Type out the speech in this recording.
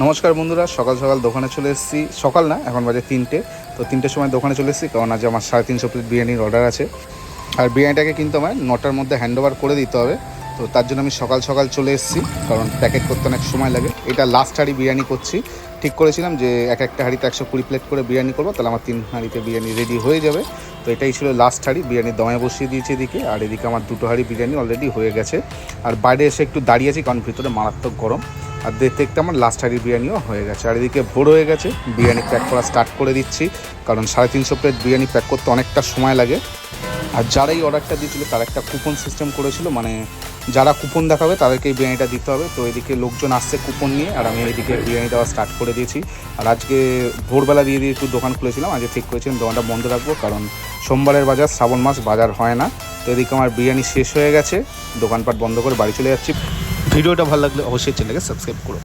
নমস্কার বন্ধুরা, সকাল সকাল দোকানে চলে এসেছি। সকাল না, এখন বাজে 3টে। তো 3টের সময় দোকানে চলে এসেছি, কারণ আজ আমার 350 প্লেট বিরিয়ানির অর্ডার আছে। আর বিরিয়ানিটাকে কিন্তু আমার 9টার মধ্যে হ্যান্ডওভার করে দিতে হবে। তো তার জন্য আমি সকাল সকাল চলে এসেছি, কারণ প্যাকেট করতে অনেক সময় লাগে। এটা লাস্ট হাঁড়ি বিরিয়ানি করছি। ঠিক করেছিলাম যে একটা হাঁড়িতে 120 প্লেট করে বিরিয়ানি করবো, তাহলে আমার 3 হাঁড়িতে বিরিয়ানি রেডি হয়ে যাবে। তো এটাই ছিল লাস্ট হাঁড়ি। বিরিয়ানি দমে বসিয়ে দিয়েছি এদিকে, আর এদিকে আমার 2টো হাঁড়ি বিরিয়ানি অলরেডি হয়ে গেছে। আর বাইরে এসে একটু দাঁড়িয়েছি, কারণ ভিতরে মারাত্মক গরম। আর দেখতে দেখতে আমার লাস্ট হাঁড়ির বিরিয়ানিও হয়ে গেছে। আর এদিকে ভোর হয়ে গেছে, বিরিয়ানি প্যাক করা স্টার্ট করে দিচ্ছি, কারণ 350 প্লেট বিরিয়ানি প্যাক করতে অনেকটা সময় লাগে। আর যারা এই অর্ডারটা দিয়েছিল তারা একটা কুপন সিস্টেম করেছিল, মানে যারা কুপন দেখাবে তাদেরকে এই বিরিয়ানিটা দিতে হবে। তো এদিকে লোকজন আসছে কুপন নিয়ে, আর আমি এদিকে বিরিয়ানি দেওয়া স্টার্ট করে দিয়েছি। আর আজকে ভোরবেলা দিয়ে একটু দোকান খুলেছিলাম, আজকে ঠিক করেছিলাম দোকানটা বন্ধ রাখবো, কারণ সোমবারের বাজার, শ্রাবণ মাস, বাজার হয় না। তো এদিকে আমার বিরিয়ানি শেষ হয়ে গেছে, দোকানপাট বন্ধ করে বাড়ি চলে যাচ্ছি। ভিডিওটা ভালো লাগলে অবশ্যই চ্যানেলকে সাবস্ক্রাইব করো।